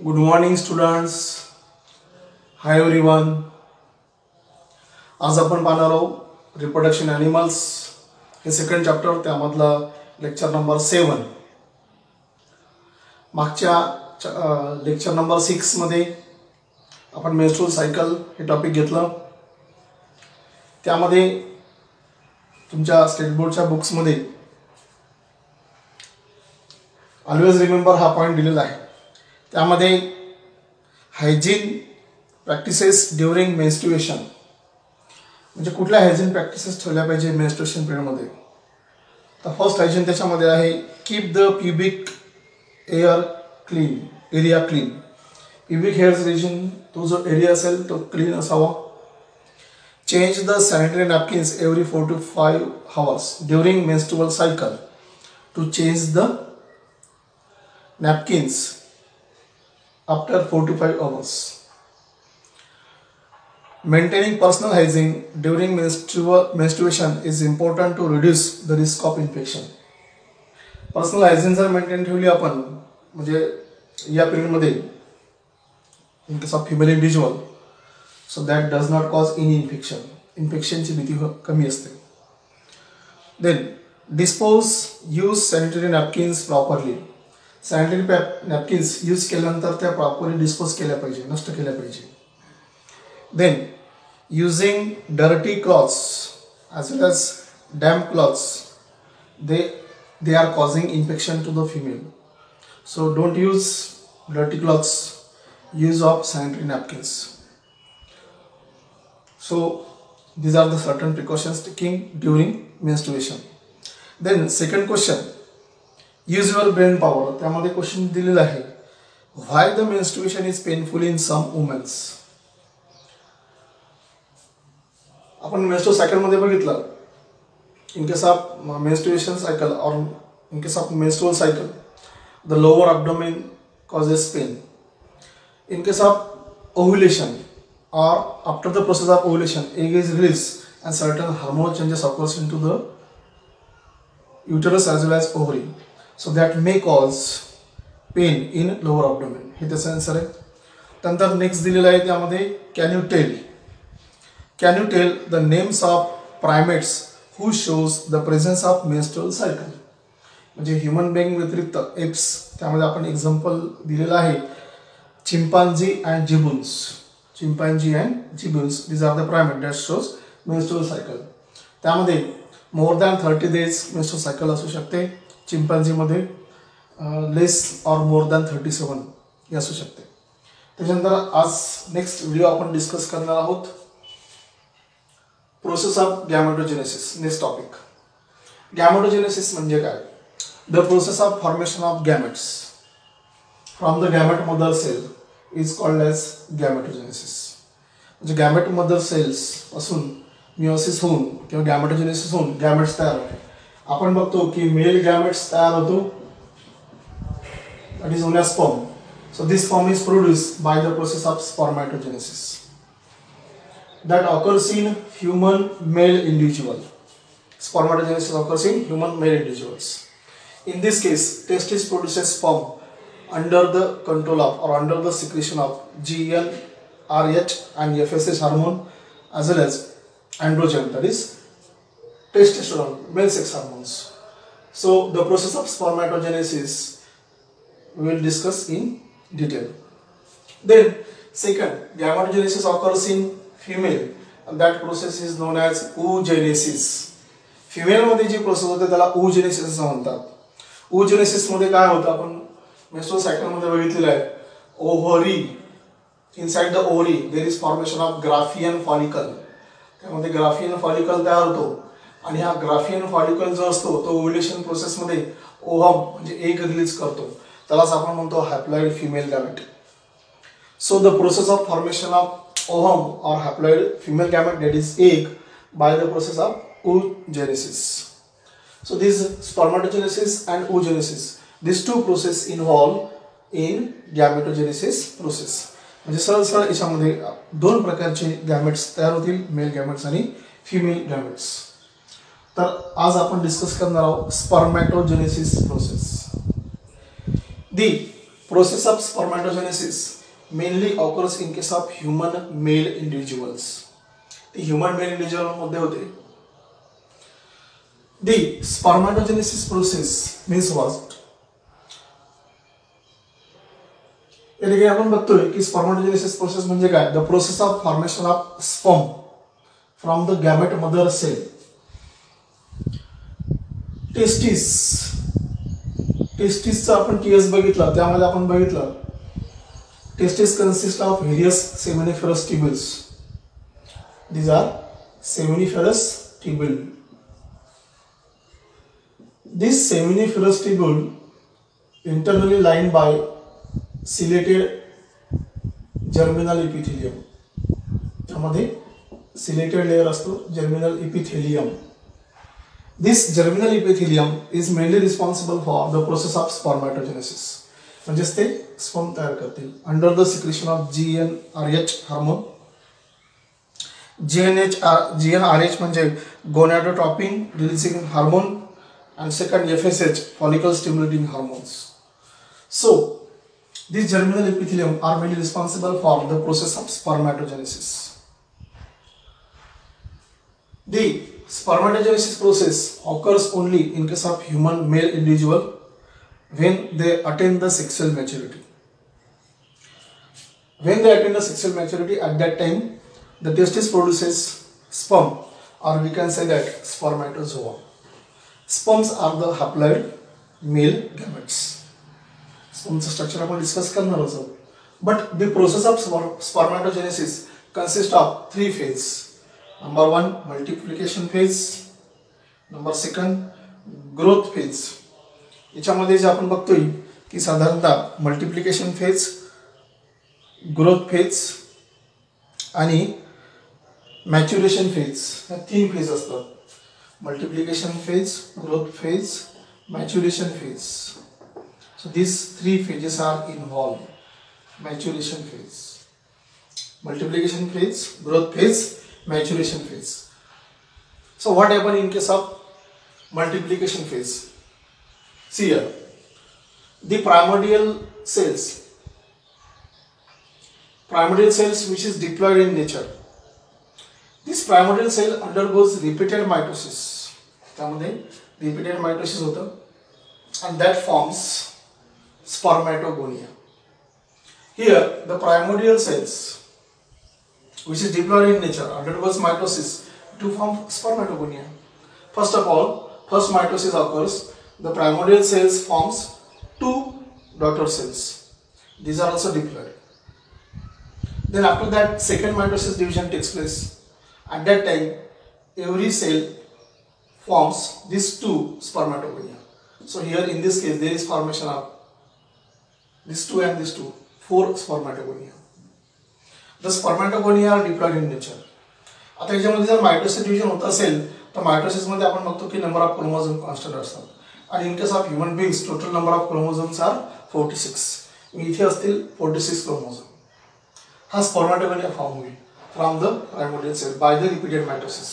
Good morning students. Hi everyone. आज आपण पाहणार आहोत रिप्रोडक्शन एनिमल्स हे सेकंड चॅप्टर त्यामधला लेक्चर नंबर 7. मागच्या लेक्चर नंबर 6 मध्ये आपण मेन्स्ट्रुअल सायकल हे टॉपिक घेतलं. त्यामध्ये तुमच्या स्टेट बोर्डच्या बुक्स मध्ये ऑलवेज रिमेंबर हा पॉइंट दिलेला आहे. त्यामध्ये हायजीन प्रॅक्टिसेस ड्यूरिंग मेन्स्ट्रुएशन म्हणजे कुठल्या हायजीन प्रॅक्टिसेस ठेवल्या पाहिजे मेन्स्ट्रुएशन पिरियडमध्ये. तर फर्स्ट हायजीन त्याच्यामध्ये आहे keep the pubic area clean. Pubic hairs region तो जो एरिया असेल तो क्लीन असावा. Change the sanitary napkins every 4 to 5 hours during menstrual cycle. To change the napkins after 4 to 5 hours. Maintaining personal hygiene during menstruation is important to reduce the risk of infection. Personal hygiene जर maintain ठेवली आपण म्हणजे या पिरियडमध्ये in case of female individual so that does not cause any इन्फेक्शनची भीती कमी असते. Then dispose use sanitary napkins properly. Sanitary napkins use केल्यानंतर त्या प्रॉपरली डिस्पोज केल्या पाहिजे, नष्ट केल्या पाहिजे. Then using dirty clothes as well as damp clothes they are causing infection to the female. So don't use dirty clothes, use of sanitary napkins. So these are the certain precautions taking during menstruation. Then second question, use your brain power. त्यामध्ये question दिलेला आहे why the menstruation is painful in some women. आपण menstrual cycle मध्ये बघितलं. In case of menstruation cycle or in case of menstrual cycle, the lower abdomen causes pain. In case of ovulation or after the process of ovulation, egg is released and certain hormonal changes occurs into the uterus as well as ovary. So that may cause pain in lower abdomen. हे त्याचा answer आहे. त्यानंतर next दिलेला आहे त्यामध्ये can you tell the names of primates who shows the presence of menstrual cycle. म्हणजे human being व्यतिरिक्त apes त्यामध्ये आपण एक्झाम्पल दिलेला आहे chimpanzee and gibbons. Chimpanzee and gibbons these are the primate that shows menstrual cycle. त्यामध्ये more than 30 days menstrual cycle असू शकते. चिंपांझीमध्ये लेस ऑर मोर दॅन 37 हे असू शकते. त्याच्यानंतर आज नेक्स्ट व्हिडिओ आपण डिस्कस करणार आहोत process of gametogenesis. Next topic gametogenesis म्हणजे काय. The process of formation of gametes from the gamete mother cell is called as gametogenesis. म्हणजे गॅमेट मदर सेल्स पासून मिओसिस होऊन किंवा गॅमेटोजेनेसिस होऊन गॅमेट्स तयार होते. आपण बघतो की मेल गॅमेट्स तयार होतो that is known as sperm. So this sperm is produced by the process of spermatogenesis that occurs in human male individual. Spermatogenesis occurs in human male individuals. In this case, testis produces sperm under the control of or under the secretion of GnRH and FSH hormone as well as androgen, that is testosterone, male sex hormones. So the process of spermatogenesis we will discuss in detail. Then second, gametogenesis occurs in female and that process is known as oogenesis. Female मध्ये जी process होते त्याला oogenesis असं म्हणतात. oogenesis मध्ये काय होतं आपण menstrual cycle मध्ये बघितलेलं आहे. Ovary inside the ovary there is formation of Graafian follicle. त्यामध्ये ग्राफियन फॉलिकल तयार होतो आणि हा ग्राफियन फॉलिकल जो असतो तो ओव्ह्युलेशन प्रोसेस मध्ये ओव्हम म्हणजे एग रिलीज करतो. त्यालाच आपण म्हणतो haploid female gamete. So the process of formation of ovum or haploid female gamete, that is egg, by the process of oogenesis. So this spermatogenesis and oogenesis, these two process involved in gametogenesis process. म्हणजे सरळ सरळ याच्यामध्ये दोन प्रकारचे gametes तयार होतील, male gametes आणि female gametes. तर आज आपण डिस्कस करणार आहोत spermatogenesis process. The process of spermatogenesis mainly occurs in case of human male individuals. The human male individual मध्ये होते. The spermatogenesis process means what? याने आपण बघतोय की spermatogenesis process म्हणजे काय? The process of formation of sperm from the gamete mother cell. टेस्टिसचा आपण TS बघितला, त्यामध्ये आपण बघितलं testis consist of various seminiferous tubules. These are seminiferous tubule. This seminiferous tubule internally lined by ciliated germinal epithelium. त्यामध्ये ciliated layer असतो germinal epithelium. This germinal epithelium is mainly responsible for the process of spermatogenesis. म्हणजेच ते sperm तयार करतील under the secretion of GnRH hormone. GnRH म्हणजे gonadotropin releasing hormone and second FSH follicle stimulating hormones. So these germinal epithelium are mainly responsible for the process of spermatogenesis. The spermatogenesis process occurs only in case of human male individual when they attain the sexual maturity. When they attain the sexual maturity, at that time the testis produces sperm, or we can say that spermatozoa. Sperms are the haploid male gametes. Sperm structure आपण discuss करणार आहोत. But the process of spermatogenesis consists of three phases. Number one, multiplication phase. Number second, growth phase. याच्यामध्ये जे आपण बघतोय की साधारणतः multiplication phase, growth phase आणि maturation phase या तीन फेज असतात. Multiplication phase, growth phase, maturation phase. So these three phases are involved. Maturation phase, multiplication phase, growth phase, maturation phase. So what happens in case of multiplication phase? See here, the primordial cells which is diploid in nature. This primordial cell undergoes repeated mitosis. त्यामध्ये repeated mitosis होतं and that forms spermatogonia. Here the primordial cells which is diploid in nature undergoes mitosis to form spermatogonia. First of all, first mitosis occurs. The primordial cells forms two daughter cells. These are also diploid. Then after that second mitosis division takes place. At that time, every cell forms these two spermatogonia. So here in this case, there is formation of these two and these two, four spermatogonia. The spermatogonia are diploid in nature. आता याच्यामध्ये जर mitosis division होत असेल तर mitosis मध्ये आपण बघतो की नंबर ऑफ क्रोमोझोम कॉन्स्टंट असतात. आणि in case of human beings total number of chromosomes are 46. इथे असतील 46 क्रोमोझोम. हा स्पर्मॅटोगोनिया फॉर्म होईल from the primordial cell by the repeated mitosis.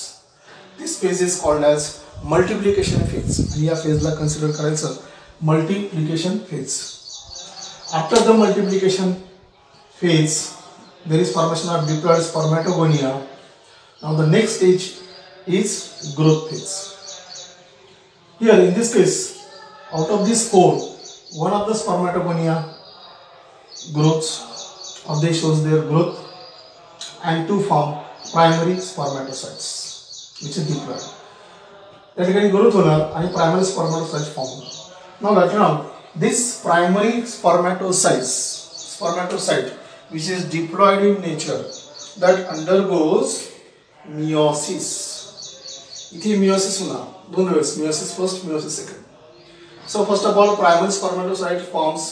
This phase is called as multiplication phase. आणि या फेजला consider करायचं multiplication phase. After the multiplication phase, there is formation of diploid spermatogonia. Now the next stage is growth phase. Here in this case, out of these four, one of the spermatogonia grows, or they shows their growth, and two form primary spermatocytes which is diploid. त्या ठिकाणी growth होणार आणि primary spermatocytes form होणार. Now right now this primary spermatocyte which is diploid in nature that undergoes meiosis. इथे meiosis होणार दोन वेळेस, meiosis first, meiosis second. So first of all, primary spermatocyte forms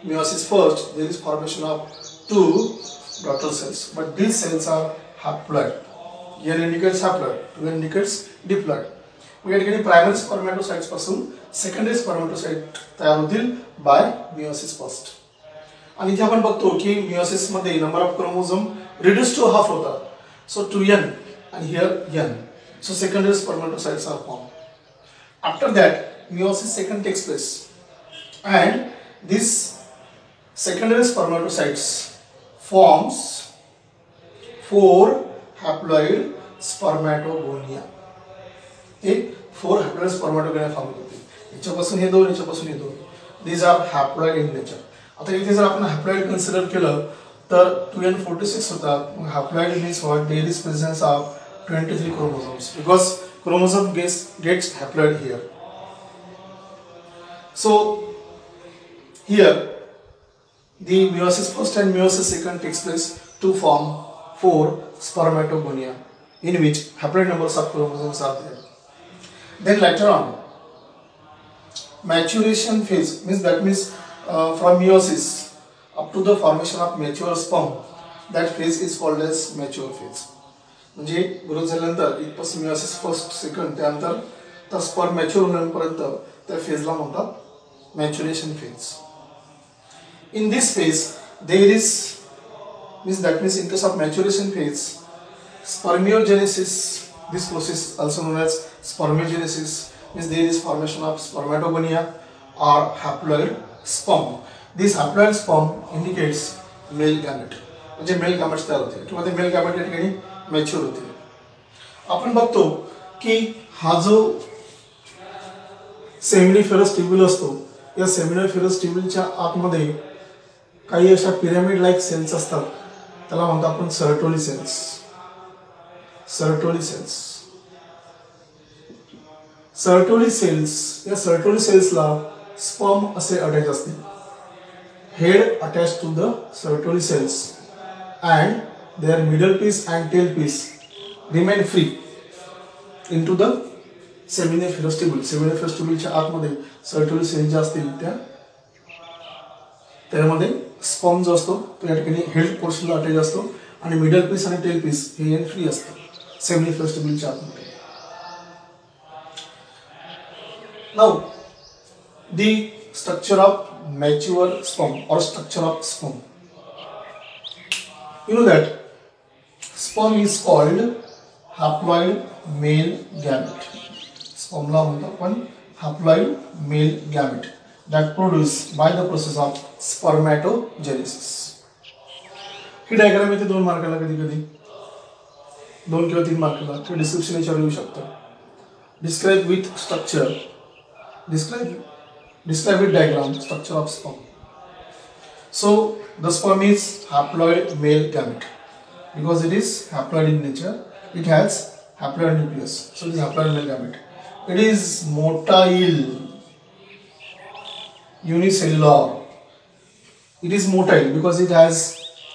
meiosis first. There is formation of two daughter cells, but these cells are haploid. Here indicates haploid, here indicates diploid. या ठिकाणी primary spermatocytes पासून secondary spermatocyte तयार होतील bye meiosis first. आणि इथे आपण बघतो की मियोसिस मध्ये number of chromosome reduce to half होतात. So 2n and here n. So secondary spermatocytes are formed. After that, meiosis second takes place, and this secondary spermatocytes forms 4 haploid spermatogonia. Okay, 4 haploid spermatogonia form करते. याच्यापासून हे दोन, याच्यापासून हे दोन. These are haploid in nature. आता इथे जर आपण haploid consider केलं तर 2n46 होतात. मग haploid means what? There is presence of 23 chromosomes because chromosome gets haploid here. So here the meiosis first and meiosis second takes place to form 4 spermatogonia in which haploid numbers of chromosomes are there. Then later on, maturation phase means from meiosis up to the formation of mature sperm, that phase is called as mature phase. म्हणजे growth झाल्यानंतर इथपासून meiosis first second त्यानंतर तर sperm mature होण्यापर्यंत त्या फेजला म्हणतात maturation phase. In this phase there is in case of maturation phase, spermiogenesis, this process also known as spermiogenesis, means there is formation of spermatogonia or haploid sperm. This haploid sperm indicates male gamete, म्हणजे mail gametes तयार होते किंवा ते mail gamete या ठिकाणी mature होते. आपण बघतो की हा जो सेमिनिफेरस ट्यूब्यूल असतो, या सेमिनिफेरस ट्यूब्यूलच्या आतमध्ये काही अशा पिरामिड लाईक सेल्स असतात, त्याला म्हणतो आपण Sertoli cells. Sertoli cells, Sertoli cells, या सर्टोली सेल्सला स्पर्म असे अटॅच असते. Head attach to the Sertoli cells and their middle piece and tail piece remain free into the seminiferous tubule. Seminiferous tubule च्या आतमध्ये सर्टोली सेल ज्या असतील त्यामध्ये sperm जो असतो तो या ठिकाणी हेड पोर्शनला अटॅच असतो आणि मिडल पीस आणि टेल पीस हे फ्री असतं सेमिनिफेरस ट्यूब्यूलच्या आतमध्ये. Now the structure of mature sperm or structure of sperm. You know that sperm is called haploid male gamete. Sperm ला म्हणतो आपण haploid male gamete that produced by the process of spermatogenesis. He diagram इथे 2 मार्काला कधी 2 किंवा 3 मार्काला किंवा description याच्यावर येऊ शकतं. Describe with structure. Describe with diagram structure of sperm. So the sperm is haploid male gamete because it is haploid in nature. It has haploid nucleus. So it is haploid male gamete. It is motile, unicellular. It is motile because it has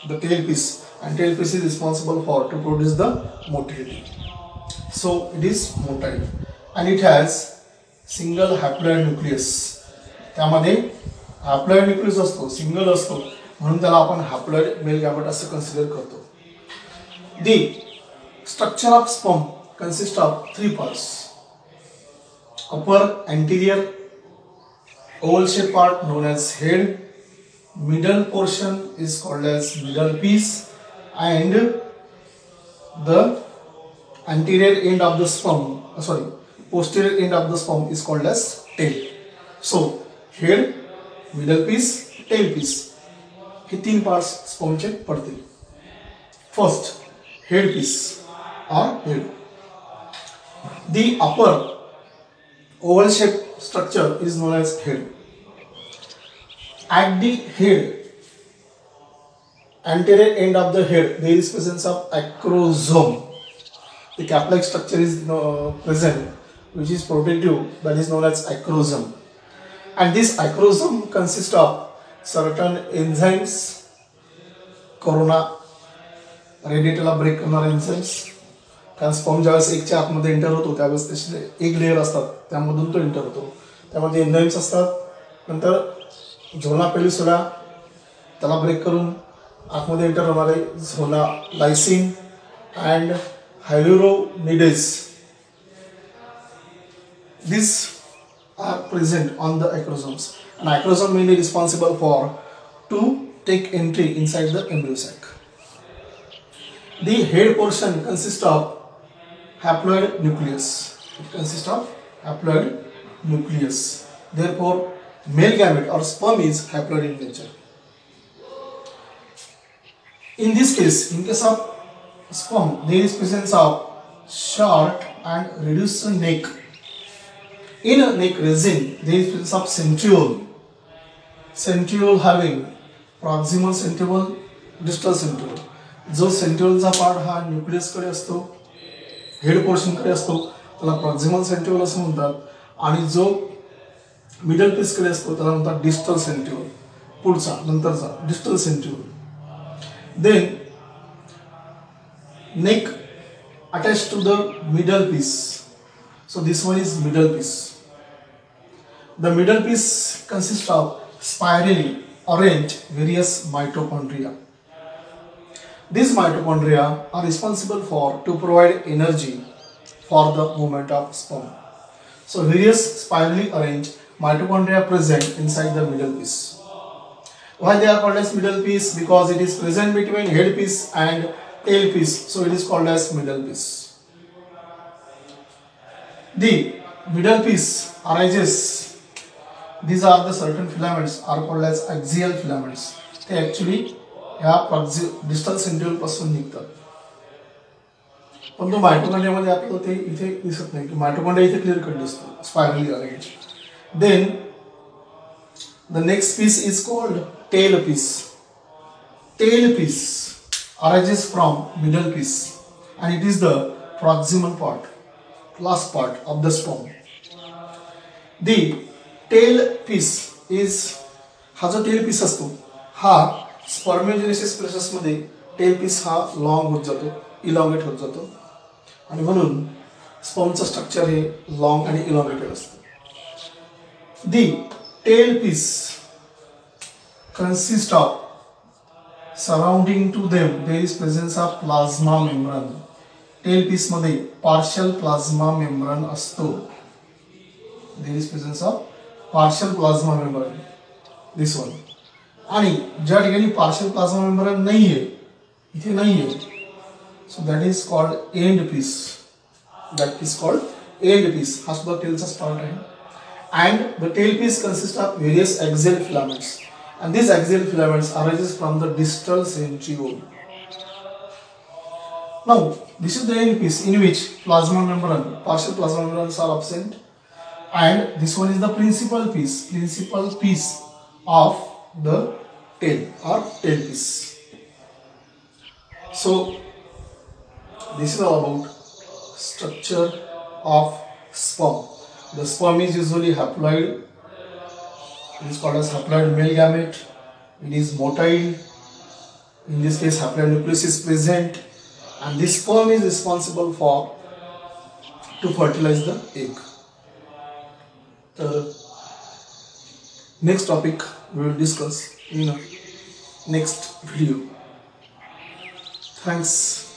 the tail piece, and tail piece is responsible for to produce the motility. So it is motile, and it has single haploid nucleus. त्यामध्ये haploid nucleus असतो, single असतो, म्हणून त्याला आपण haploid mail gamete असं consider करतो. The structure of sperm consist of 3 parts. Upper anterior oval shaped part known as head, middle portion is called as middle piece, and the anterior end of the sperm, posterior end of the sperm is called as tail. So head, middle piece, tail piece, हे 3 parts स्पर्मचे पडतील. First head piece or head. The upper oval shaped structure is known as head. At the head, anterior end of the head, there is presence of acrosome. The cap-like structure is present, which is protective, that is known as acrosome. And this acrosome consists of certain enzymes, corona radiatorला break करणारे enzymes. कारण sperm ज्यावेळेस एकच्या आतमध्ये enter होतो त्यावेळेस त्याचे एक लेअर असतात, त्यामधून तो एंटर होतो. त्यामध्ये एन्झाईम्स असतात. नंतर झोना पेलिसोला त्याला ब्रेक करून आतमध्ये एंटर होणारे zona lysin and hyaluronidase. These are present on the acrosomes, and acrosome mainly responsible for to take entry inside the embryo sac. The head portion consists of haploid nucleus. It consists of haploid nucleus. Therefore, male gamete or sperm is haploid in nature. In this case, in case of sperm, there is presence of short and reduced neck. In a neck region, there is presence of centriole. Centriole having proximal centriole, distal centriole. जो सेंट्रिओलचा part हा nucleus कडे असतो, head portion कडे असतो, त्याला proximal centriole असं म्हणतात. आणि जो मिडल पीस कडे असतो त्याला म्हणतात डिस्टल सेंट्रिओल. पुढचा नंतरचा distal centriole. Then neck attached to the middle piece. So this one is middle piece. The middle piece consists of spirally arranged various mitochondria. These mitochondria are responsible to provide energy for the movement of sperm. So various spirally arranged mitochondria present inside the middle piece. Why they are called as middle piece? Because it is present between head piece and tail piece, so it is called as middle piece. The middle piece arises, these are the certain filaments are called as axial filaments. They actually या distal centriole पासून निघतात. पण तो mitochondria मध्ये आपल्याला ते इथे दिसत नाही की मायटोकॉन्ड्रिया इथे क्लिअर कट दिसतो, spirally arrange. Then the next piece is called tail piece. Tail piece arises from middle piece and it is the proximal part, last part of the sperm. The tail piece is, हा जो tail piece असतो हा spermiogenesis process मध्ये tail piece हा long होत जातो, elongate होत जातो आणि म्हणून स्पर्मचं स्ट्रक्चर हे लॉंग आणि इलॉंगेटेड असतं. The tail piece consist of surrounding to them there is presence of plasma membrane. Tail piece मध्ये पार्शियल प्लाझ्मा मेम्ब्रेन असतो. there is presence of partial plasma membrane, this one. आणि ज्या ठिकाणी partial plasma membrane नाहीये, इथे नाहीये, so that is called end piece. That is called end piece. हा सुद्धा टेलचाच पार्ट आहे. And the tail piece consist of various axial filaments. And these axial filaments arises from the distal centriole. Now, this is the end piece in which plasma membrane, partial plasma membranes are absent, and this one is the principal piece of the tail or tail piece. So, this is all about structure of sperm. The sperm is usually haploid. It is called as haploid male gamete. It is motile. In this case, haploid nucleus is present, and this sperm is responsible to fertilize the egg. The next topic we will discuss in a next video. Thanks.